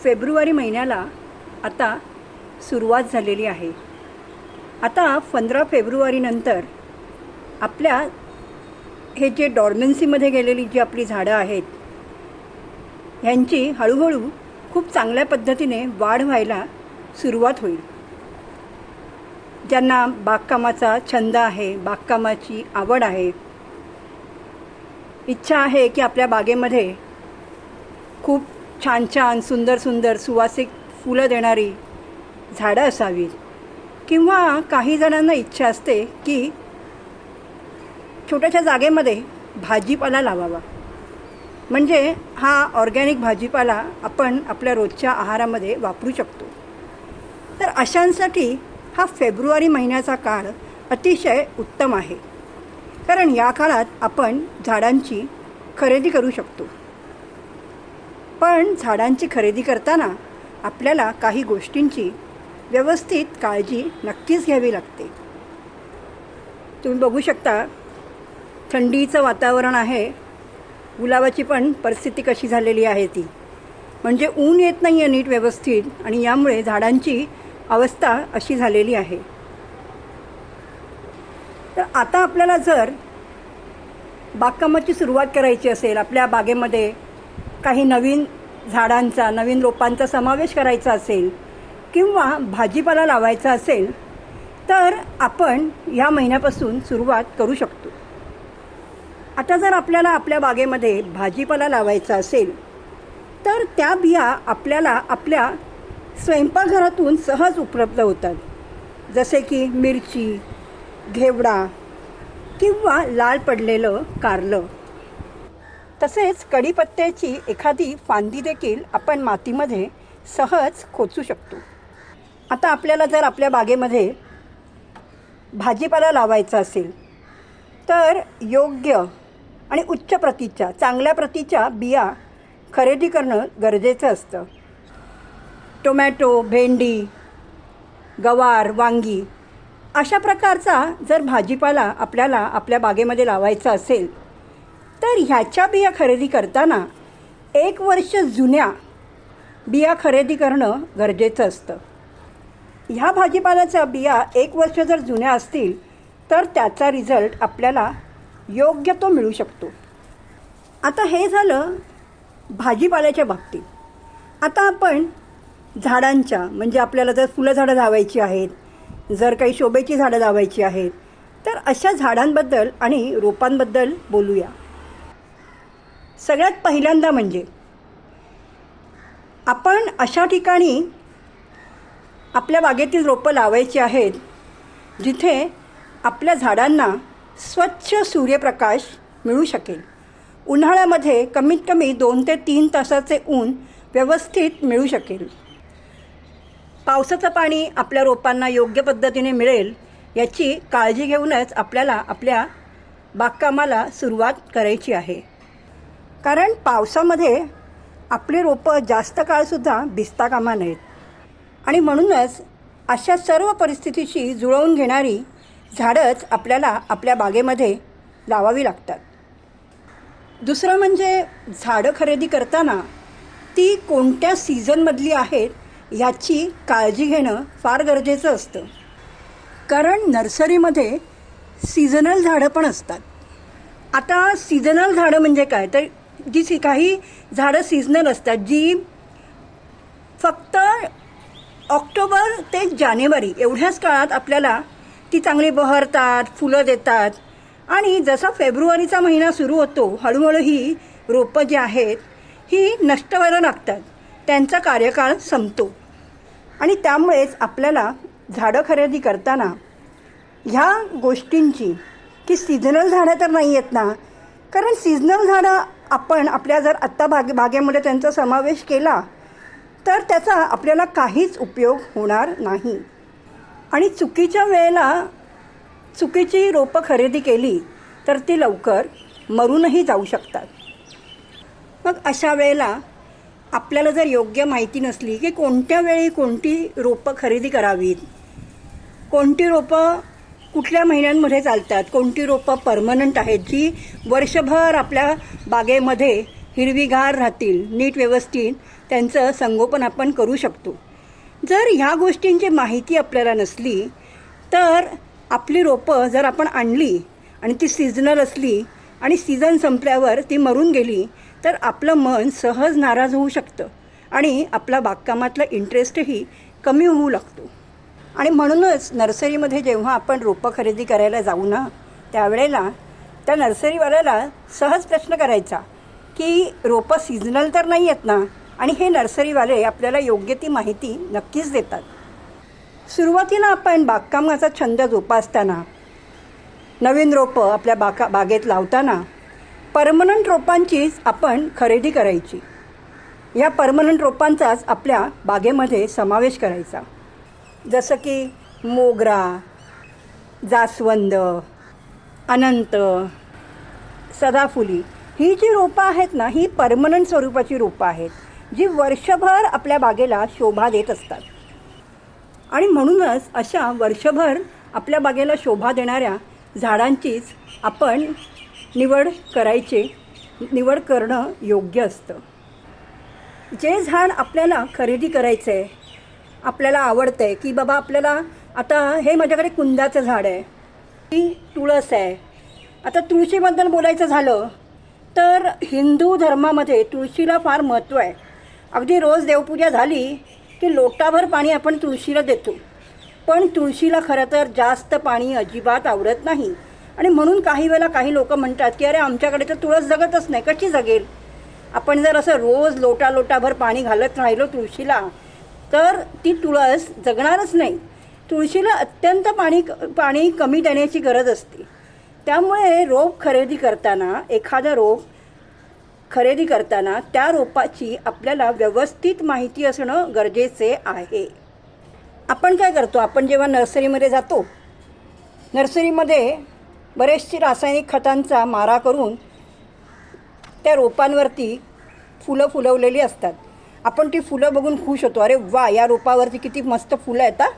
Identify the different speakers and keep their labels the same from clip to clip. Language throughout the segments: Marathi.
Speaker 1: फेब्रुवारी महिन्याला आता सुरुवात झालेली आहे. आता 15 फेब्रुवारीनंतर आपल्या हे जे डॉर्मन्सीमध्ये गेलेली जी आपली झाडं आहेत ह्यांची हळूहळू खूप चांगल्या पद्धतीने वाढ व्हायला सुरुवात होईल. ज्यांना बागकामाचा छंद आहे, बागकामाची आवड आहे, इच्छा आहे की आपल्या बागेमध्ये खूप छान छान सुंदर सुंदर सुवासिक फुलं देणारी झाडं असावीत, किंवा काही जणांना इच्छा असते की छोट्याशा जागेमध्ये भाजीपाला लावावा, म्हणजे हा ऑर्गॅनिक भाजीपाला आपण आपल्या रोजच्या आहारामध्ये वापरू शकतो. तर अशांसाठी हा फेब्रुवारी महिन्याचा काळ अतिशय उत्तम आहे, कारण या काळात आपण झाडांची खरेदी करू शकतो. पण झाडांची खरेदी करताना आपल्याला काही गोष्टींची व्यवस्थित काळजी नक्कीच घ्यावी लागते. तुम्ही बघू शकता, थंडीचं वातावरण आहे, गुलाबाची पण परिस्थिती कशी झालेली आहे ती, म्हणजे ऊन येत नाही आहे नीट व्यवस्थित, आणि यामुळे झाडांची अवस्था अशी झालेली आहे. तर आता आपल्याला जर बागकामाची सुरुवात करायची असेल, आपल्या बागेमध्ये काही नवीन झाडांचा, नवीन रोपांचा समावेश करायचा असेल, किंवा भाजीपाला लावायचा असेल, तर आपण ह्या महिन्यापासून सुरुवात करू शकतो. आता जर आपल्याला आपल्या बागेमध्ये भाजीपाला लावायचा असेल तर त्या बिया आपल्याला आपल्या स्वयंपाकघरातून सहज उपलब्ध होतात, जसे की मिरची, घेवडा किंवा लाल पडलेलं कारलं. तसेच कढीपत्त्याची एखादी फांदी देखील आपण मातीमध्ये सहज खोचू शकतो. आता आपल्याला जर आपल्या बागेमध्ये भाजीपाला लावायचा असेल तर योग्य आणि उच्च प्रतीच्या, चांगल्या प्रतीच्या बिया खरेदी करणं गरजेचं असतं. टोमॅटो, भेंडी, गवार, वांगी अशा प्रकारचा जर भाजीपाला आपल्याला आपल्या बागेमध्ये लावायचा असेल तर ह्याच्या बिया खरेदी करताना 1 वर्ष जुन्या बिया खरेदी करणं गरजेचं असतं. ह्या भाजीपाल्याच्या बिया 1 वर्ष जर जुन्या असतील तर त्याचा रिझल्ट आपल्याला योग्य तो मिळू शकतो. आता हे झालं भाजीपाल्याच्या बाबतीत. आता आपण झाडांच्या, म्हणजे आपल्याला जर फुलं झाडं लावायची आहेत, जर काही शोभेची झाडं लावायची आहेत, तर अशा झाडांबद्दल आणि रोपांबद्दल बोलूया. सगळ्यात पहिल्यांदा म्हणजे आपण अशा ठिकाणी आपल्या बागेतील रोपं लावायची आहेत जिथे आपल्या झाडांना स्वच्छ सूर्यप्रकाश मिळू शकेल. उन्हाळ्यामध्ये कमीत कमी 2 ते 3 तासाचे ऊन व्यवस्थित मिळू शकेल. पावसाचं पाणी आपल्या रोपांना योग्य पद्धतीने मिळेल याची काळजी घेऊनच आपल्याला आपल्या बागकामाला सुरुवात करायची आहे. कारण पावसामध्ये आपली रोपं जास्त काळसुद्धा भिजता कामा नयेत, आणि म्हणूनच अशा सर्व परिस्थितीशी जुळवून घेणारी झाडंच आपल्याला आपल्या बागेमध्ये लावावी लागतात. दुसरं म्हणजे झाडं खरेदी करताना ती कोणत्या सीझनमधली आहेत ह्याची काळजी घेणं फार गरजेचं असतं. कारण नर्सरीमध्ये सीझनल झाडं पण असतात. आता सीझनल झाडं म्हणजे काय, तर जी काही झाडं सीझनल असतात, जी फक्त ऑक्टोबर ते जानेवारी एवढ्याच काळात आपल्याला ती चांगली बहरतात, फुलं देतात, आणि जसा फेब्रुवारीचा महिना सुरू होतो हळूहळू ही रोपं जी आहेत ही नष्ट व्हायला लागतात, त्यांचा कार्यकाळ संपतो. आणि त्यामुळेच आपल्याला झाडं खरेदी करताना ह्या गोष्टींची, की सीझनल झाडं तर नाही आहेत ना, कारण सीझनल झाडं आपण आपल्या जर आत्ता बागेमध्ये त्यांचा समावेश केला तर त्याचा आपल्याला काहीच उपयोग होणार नाही, आणि चुकीच्या वेळेला चुकीची रोपं खरेदी केली तर ती लवकर मरूनही जाऊ शकतात. मग अशा वेळेला आपल्याला जर योग्य माहिती नसली की कोणत्या वेळी कोणती रोपं खरेदी करावीत, कोणती रोपं कुठल्या महिन्यांमध्ये चालतात, कोणती रोपं परमनंट आहेत जी वर्षभर आपल्या बागेमध्ये हिरवीगार राहतील, नीट व्यवस्थित त्यांचं संगोपन आपण करू शकतो. जर ह्या गोष्टींची माहिती आपल्याला नसली तर आपली रोपं जर आपण आणली आणि ती सीझनल असली आणि सीझन संपल्यावर ती मरून गेली तर आपलं मन सहज नाराज होऊ शकतं आणि आपला बागकामातला इंटरेस्टही कमी होऊ लागतो. आणि म्हणूनच नर्सरीमध्ये जेव्हा आपण रोपं खरेदी करायला जाऊ ना, त्यावेळेला त्या नर्सरीवाल्याला सहज प्रश्न करायचा की रोपं सीझनल तर नाही आहेत ना, आणि हे नर्सरीवाले आपल्याला योग्य ती माहिती नक्कीच देतात. सुरुवातीला आपण बागकामाचा छंद जोपासताना, नवीन रोपं आपल्या बागेत लावताना परमनंट रोपांचीच आपण खरेदी करायची. या परमनंट रोपांचाच आपल्या बागेमध्ये समावेश करायचा. जसं की मोगरा, जास्वंद, अनंत, सदाफुली, ही जी रोपं आहेत ना, ही परमनंट स्वरूपाची रोपं आहेत जी वर्षभर आपल्या बागेला शोभा देत असतात. आणि म्हणूनच अशा वर्षभर आपल्या बागेला शोभा देणाऱ्या झाडांचीच आपण निवड करणं योग्य असतं. जे झाड आपल्याला खरेदी करायचं आहे, आपल्याला आवडतं आहे की बाबा आपल्याला आता हे माझ्याकडे कुंदाचं झाड आहे, ही तुळस आहे. आता तुळशीबद्दल बोलायचं झालं तर हिंदू धर्मामध्ये तुळशीला फार महत्त्व आहे. अगदी रोज देवपूजा झाली की लोटाभर पाणी आपण तुळशीला देतो. पण तुळशीला खरं तर जास्त पाणी अजिबात आवडत नाही. आणि म्हणून काही वेळेला काही लोक म्हणतात की अरे आमच्याकडे तर तुळस जगतच नाही, कशी जगेल. आपण जर असं रोज लोटाभर पाणी घालत राहिलो तुळशीला तर ती तुळस जगणारच नाही. तुळशीला अत्यंत पाणी कमी देण्याची गरज असते. त्यामुळे रोप खरेदी करताना, एखादा रोप खरेदी करताना त्या रोपाची आपल्याला व्यवस्थित माहिती असणं गरजेचे आहे. आपण काय करतो, आपण जेव्हा नर्सरीमध्ये जातो, नर्सरीमध्ये बरेचशी रासायनिक खतांचा मारा करून त्या रोपांवरती फुलं फुलवलेली असतात. आपण ती फुलं बघून खुश होतो, अरे वा, या रोपावरती किती मस्त फुलं येतात.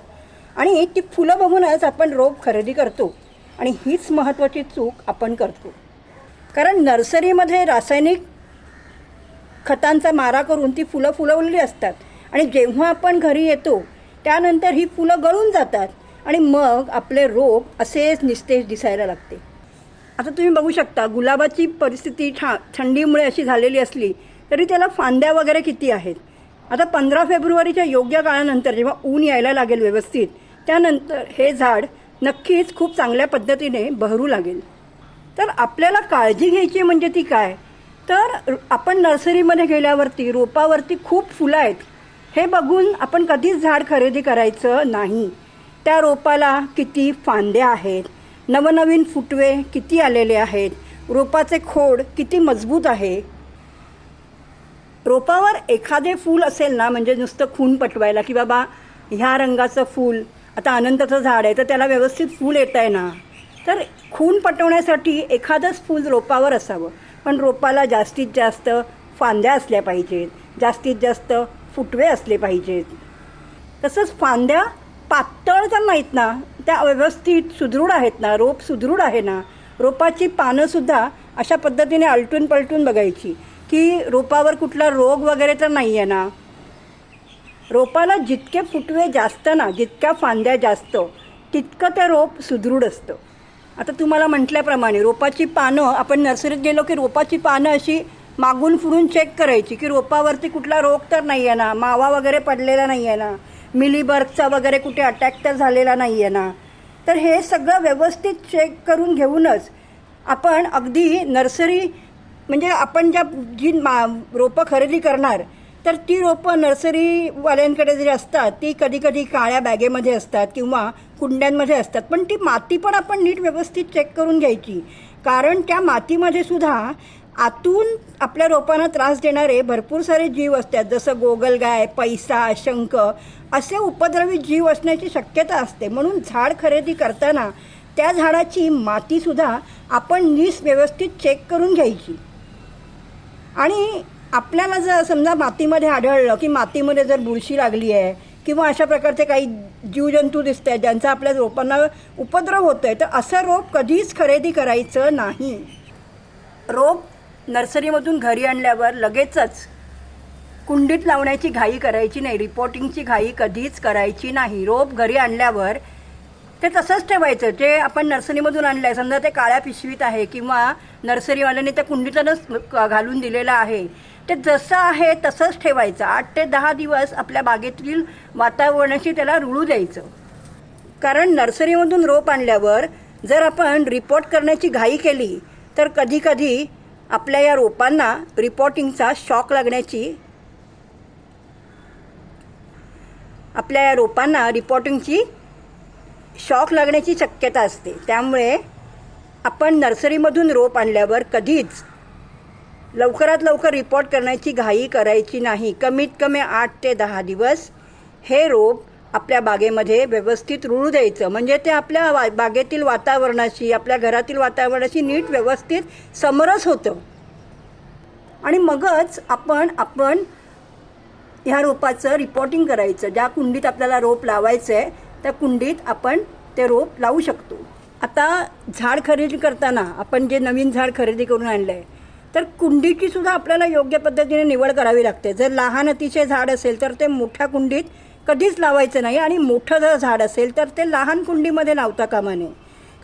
Speaker 1: आणि ती फुलं बघूनच आपण रोप खरेदी करतो. आणि हीच महत्त्वाची चूक आपण करतो. कारण नर्सरीमध्ये रासायनिक खतांचा मारा करून ती फुलं फुलवलेली असतात. आणि जेव्हा आपण घरी येतो त्यानंतर ही फुलं गळून जातात आणि मग आपले रोप असेच निस्तेज दिसायला लागते. आता तुम्ही बघू शकता, गुलाबाची परिस्थिती थंडीमुळे अशी झालेली असली तरी त्याला फांद्या वगैरे किती आहेत. आता 15 फेब्रुवारीच्या योग्य काळानंतर जेव्हा ऊन यायला लागेल व्यवस्थित, त्यानंतर हे झाड नक्कीच खूप चांगल्या पद्धतीने बहरू लागेल. तर आपल्याला काळजी घ्यायची म्हणजे ती काय, तर आपण नर्सरीमध्ये गेल्यावरती रोपावरती खूप फुलं आहेत हे बघून आपण कधीच झाड खरेदी करायचं नाही. त्या रोपाला किती फांद्या आहेत, नवनवीन फुटवे किती आलेले आहेत, रोपाचे खोड किती मजबूत आहे. रोपावर एखादे फूल असेल ना, म्हणजे नुसतं खून पटवायला की बाबा ह्या रंगाचं फूल, आता अनंताचं झाड आहे तर त्याला व्यवस्थित फूल येत आहे ना, तर खून पटवण्यासाठी एखादंच फूल रोपावर असावं. पण रोपाला जास्तीत जास्त फांद्या असल्या पाहिजेत, जास्तीत जास्त फुटवे असले पाहिजेत. तसंच फांद्या पातळ तर नाहीत ना, त्या व्यवस्थित सुदृढ आहेत ना, रोप सुदृढ आहे ना. रोपाची पानंसुद्धा अशा पद्धतीने आलटून पलटून बघायची की रोपावर कुठला रोग वगैरे तर नाही आहे ना. रोपाला जितके फुटवे जास्त ना, जितक्या फांद्या जास्त, तितकं ते रोप सुदृढ असतं. आता तुम्हाला म्हटल्याप्रमाणे रोपाची पानं, आपण नर्सरीत गेलो की रोपाची पानं अशी मागून फिरून चेक करायची की रोपावरती कुठला रोग तर नाही आहे ना, मावा वगैरे पडलेला नाही आहे ना, मिलीबर्गचा वगैरे कुठे अटॅक तर झालेला नाही आहे ना. तर हे सगळं व्यवस्थित चेक करून घेऊनच आपण अगदी नर्सरी, म्हणजे आपण जी रोपं खरेदी करणार तर ती रोपं नर्सरीवाल्यांकडे जी असतात ती कधीकधी काळ्या बॅगेमध्ये असतात किंवा कुंड्यांमध्ये असतात. पण ती माती पण आपण नीट व्यवस्थित चेक करून घ्यायची. कारण त्या मातीमध्ये सुद्धा आतून आपल्या रोपांना त्रास देणारे भरपूर सारे जीव असतात. जसं गोगलगाय, पैसा, शंख असे उपद्रवी जीव असण्याची शक्यता असते. म्हणून झाड खरेदी करताना त्या झाडाची मातीसुद्धा आपण नीट व्यवस्थित चेक करून घ्यायची. आणि आपल्याला जर समजा मातीमध्ये आढळलं की मातीमध्ये जर बुरशी लागली आहे किंवा अशा प्रकारचे काही जीवजंतू दिसत आहेत ज्यांचा आपल्या रोपांना उपद्रव होतो आहे, तर असं रोप कधीच खरेदी करायचं नाही. रोप नर्सरीमधून घरी आणल्यावर लगेचच कुंडीत लावण्याची घाई करायची नाही, रिपोर्टिंगची घाई कधीच करायची नाही. रोप घरी आणल्यावर ते तसंच ठेवायचं. जे आपण नर्सरीमधून आणलं आहे, समजा ते काळ्या पिशवीत आहे किंवा नर्सरीवाल्याने त्या कुंडीतूनच घालून दिलेलं आहे, ते जसं आहे तसंच ठेवायचं. 8 ते 10 दिवस आपल्या बागेतील वातावरणाशी त्याला रुळू द्यायचं. कारण नर्सरीमधून रोप आणल्यावर जर आपण रिपोर्ट करण्याची घाई केली तर कधीकधी आपल्या या रोपांना रिपोर्टिंगचा शॉक लागण्याची शक्यता असते. त्यामुळे आपण नर्सरीमधून रोप आणल्यावर कधीच लवकरात लवकर रिपोर्ट करण्याची घाई करायची नाही. कमीत कमी 8 ते 10 दिवस हे रोप आपल्या बागेमध्ये व्यवस्थित रुळू द्यायचं. म्हणजे ते आपल्या बागेतील वातावरणाशी, आपल्या घरातील वातावरणाशी नीट व्यवस्थित समरस होतं. आणि मगच आपण ह्या रोपाचं रिपोर्टिंग करायचं. ज्या कुंडीत आपल्याला रोप लावायचं आहे त्या कुंडीत आपण ते रोप लावू शकतो. आता झाड खरेदी करताना आपण जे नवीन झाड खरेदी करून आणलं आहे तर कुंडीची सुद्धा आपल्याला योग्य पद्धतीने निवड करावी लागते. जर लहान अतिशय झाड असेल तर ते मोठ्या कुंडीत कधीच लावायचं नाही, आणि मोठं जर झाड असेल तर ते लहान कुंडीमध्ये लावता कामा नये.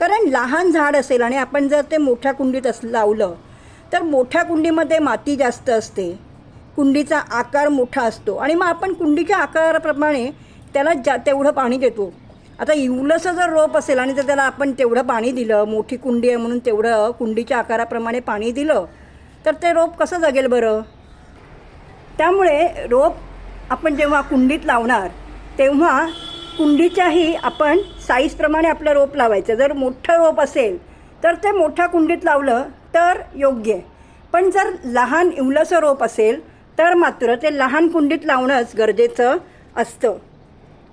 Speaker 1: कारण लहान झाड असेल आणि आपण जर ते मोठ्या कुंडीत लावलं तर मोठ्या कुंडीमध्ये माती जास्त असते, कुंडीचा आकार मोठा असतो आणि मग आपण कुंडीच्या आकाराप्रमाणे त्याला तेवढं पाणी देतो. आता इवलंसं जर रोप असेल आणि जर त्याला आपण तेवढं पाणी दिलं, मोठी कुंडी आहे म्हणून तेवढं कुंडीच्या आकाराप्रमाणे पाणी दिलं तर ते रोप कसं जगेल बरं? त्यामुळे रोप आपण जेव्हा कुंडीत लावणार तेव्हा कुंडीच्याही आपण साईजप्रमाणे आपलं रोप लावायचं. जर मोठं रोप असेल तर ते मोठ्या कुंडीत लावलं तर योग्य आहे, पण जर लहान इवलंसं रोप असेल तर मात्र ते लहान कुंडीत लावणंच गरजेचं असतं.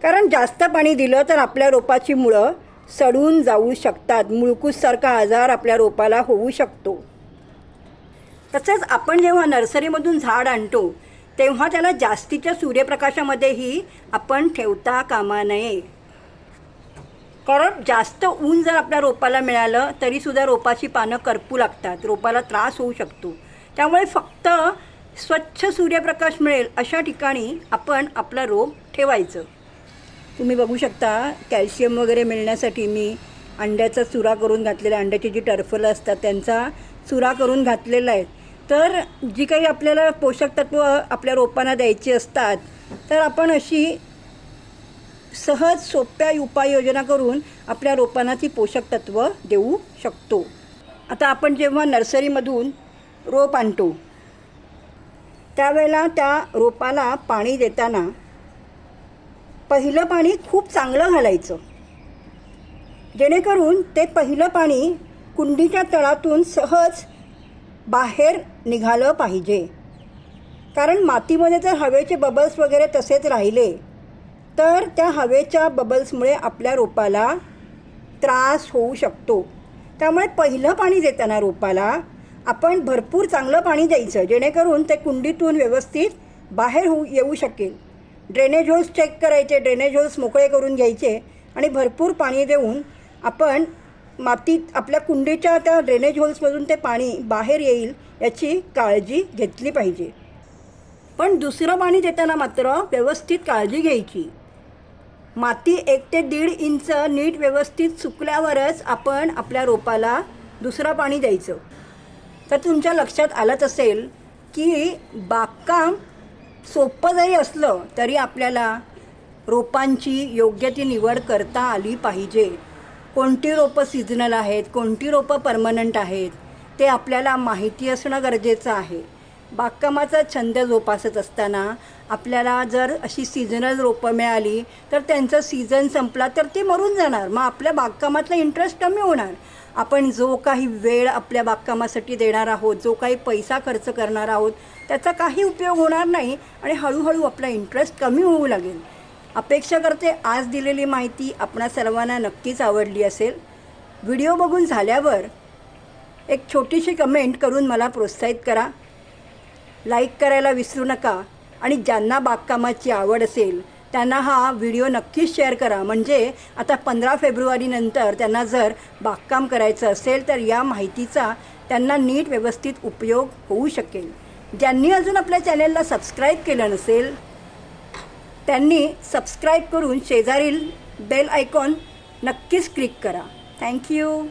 Speaker 1: कारण जास्त पाणी दिलं तर आपल्या रोपाची मुळं सडून जाऊ शकतात, मुळकूससारखा आजार आपल्या रोपाला होऊ शकतो. तसंच आपण जेव्हा नर्सरीमधून झाड आणतो तेव्हा त्याला जास्तीच्या सूर्यप्रकाशामध्येही आपण ठेवता कामा नये. कारण जास्त ऊन जर आपल्या रोपाला मिळालं तरीसुद्धा रोपाची पानं करपू लागतात, रोपाला त्रास होऊ शकतो. त्यामुळे फक्त स्वच्छ सूर्यप्रकाश मिळेल अशा ठिकाणी आपण आपलं रोप ठेवायचं. तुम्ही बघू शकता कॅल्शियम वगैरे मिळण्यासाठी मी अंड्याचा चुरा करून घातलेला, अंड्याची जी टरफलं असतात त्यांचा चुरा करून घातलेला आहे. तर जी काही आपल्याला पोषक तत्व आपल्या रोपांना द्यायची असतात तर आपण अशी सहज सोप्या उपाययोजना करून आपल्या रोपांना ती पोषक तत्व देऊ शकतो. आता आपण जेव्हा नर्सरीमधून रोप आणतो त्यावेळेला त्या रोपाला पाणी देताना पहिलं पाणी खूप चांगलं घालायचं, जेणेकरून ते पहिलं पाणी कुंडीच्या तळातून सहज बाहेर निघालं पाहिजे. कारण मातीमध्ये जर हवेचे बबल्स वगैरे तसेच राहिले तर त्या हवेच्या बबल्समुळे आपल्या रोपाला त्रास होऊ शकतो. त्यामुळे पहिलं पाणी देताना रोपाला आपण भरपूर चांगलं पाणी द्यायचं, जेणेकरून ते कुंडीतून व्यवस्थित बाहेर येऊ शकेल. ड्रेनेज होल्स चेक करायचे, ड्रेनेज होल्स मोकळे करून घ्यायचे आणि भरपूर पाणी देऊन आपण मातीत आपल्या कुंडीच्या त्या ड्रेनेज होल्समधून ते पाणी बाहेर येईल याची काळजी घेतली पाहिजे. पण दुसरं पाणी देताना मात्र व्यवस्थित काळजी घ्यायची. माती 1 ते 1.5 इंच नीट व्यवस्थित सुकल्यावरच आपण आपल्या रोपाला दुसरं पाणी द्यायचं. तर तुमच्या लक्षात आलंच असेल की बागकाम सोपं जरी असलं तरी आपल्याला रोपांची योग्य ती निवड करता आली पाहिजे. कोणती रोपं सिजनल आहेत, कोणती रोपं परमनंट आहेत ते आपल्याला माहिती असणं गरजेचं आहे. बागकामाचा छंद जोपासत असताना आपल्याला जर अशी सीझनल रोपं मिळाली तर त्यांचं सीझन संपला तर ते मरून जाणार, मग आपल्या बागकामातला इंटरेस्ट कमी होणार. आपण जो काही वेळ आपल्या बागकामासाठी देणार आहोत, जो काही पैसा खर्च करणार आहोत त्याचा काही उपयोग होणार नाही आणि हळूहळू आपला इंटरेस्ट कमी होऊ लागेल. अपेक्षा करते आज दिलेली माहिती आपणा सर्वांना नक्कीच आवडली असेल. व्हिडिओ बघून झाल्यावर एक छोटीशी कमेंट करून मला प्रोत्साहित करा. लाईक करायला विसरू नका आणि ज्यांना बागकामाची आवड असेल त्यांना हा व्हिडिओ नक्कीच शेअर करा. म्हणजे आता 15 फेब्रुवारीनंतर त्यांना जर बागकाम करायचं असेल तर या माहितीचा त्यांना नीट व्यवस्थित उपयोग होऊ शकेल. ज्यांनी अजून आपल्या चॅनेलला सबस्क्राईब केलं नसेल त्यांनी सबस्क्राईब करून शेजारील बेल आयकॉन नक्कीच क्लिक करा. थँक्यू.